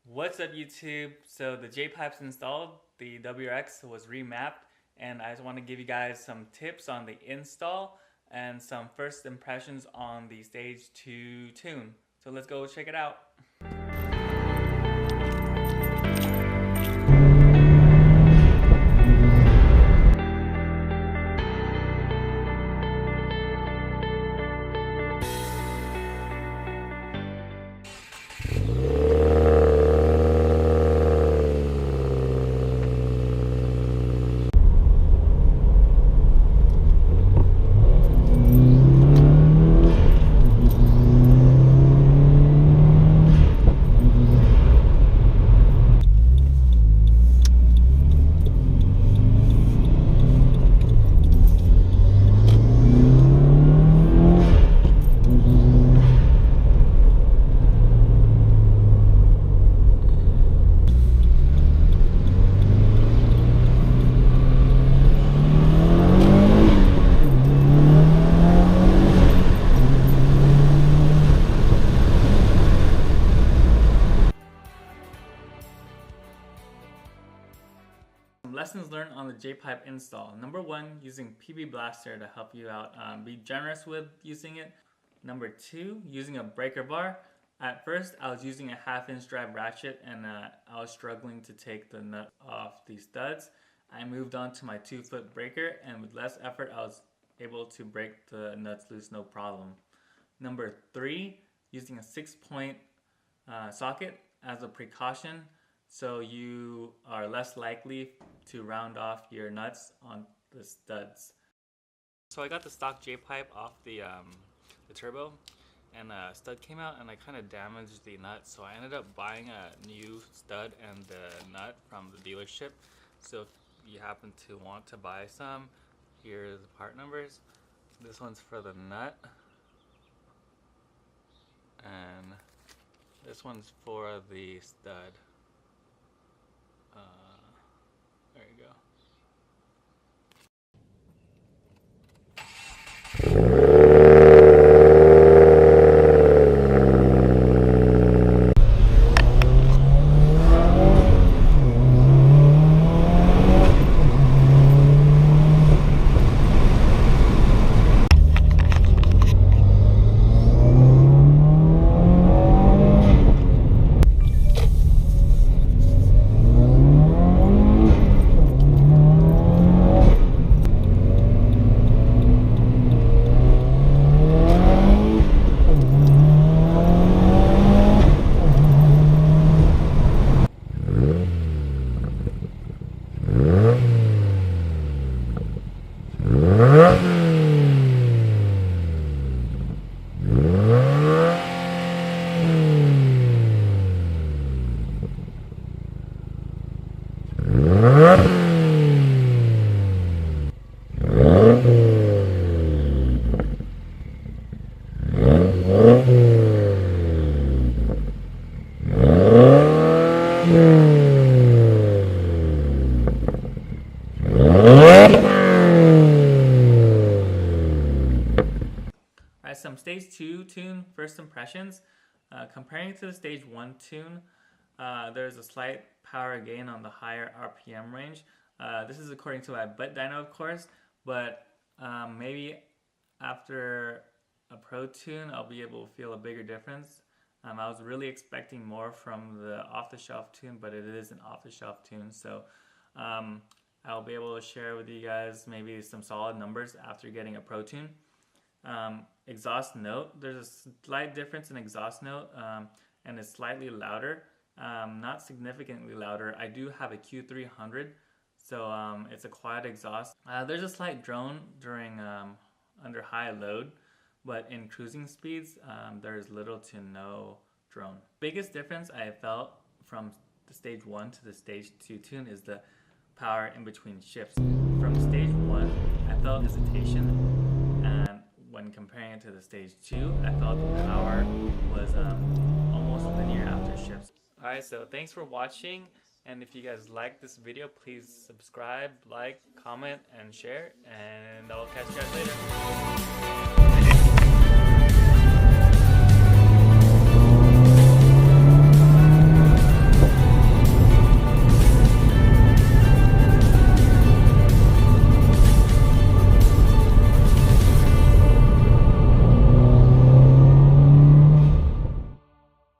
What's up YouTube? So the J-pipe's installed, the WRX was remapped, and I just want to give you guys some tips on the install and some first impressions on the Stage 2 tune. So let's go check it out. Lessons learned on the J-pipe install. Number one, using PB Blaster to help you out. Be generous with using it. Number two, using a breaker bar. At first, I was using a 1/2" drive ratchet and I was struggling to take the nut off these studs. I moved on to my 2-foot breaker, and with less effort, I was able to break the nuts loose no problem. Number three, using a 6-point socket as a precaution, so you are less likely to round off your nuts on the studs. So I got the stock J-pipe off the turbo, and a stud came out and I kind of damaged the nut, so I ended up buying a new stud and the nut from the dealership. So if you happen to want to buy some, here's the part numbers. This one's for the nut, and this one's for the stud. There you go. Alright, some Stage 2 tune first impressions. Comparing to the Stage 1 tune, there's a slight power gain on the higher RPM range. This is according to my butt dyno, of course, but maybe after a Pro tune, I'll be able to feel a bigger difference. I was really expecting more from the off-the-shelf tune, but it is an off-the-shelf tune, so I'll be able to share with you guys maybe some solid numbers after getting a Pro tune. Exhaust note, there's a slight difference in exhaust note, and it's slightly louder, not significantly louder. I do have a Q300, so it's a quiet exhaust. There's a slight drone during under high load, but in cruising speeds, there's little to no drone. Biggest difference I felt from the Stage 1 to the Stage 2 tune is the power in between shifts. From Stage 1, I felt hesitation, and when comparing it to the Stage 2, I felt the power was almost linear after shifts. Alright, so thanks for watching, and if you guys like this video, please subscribe, like, comment, and share, and I'll catch you guys later.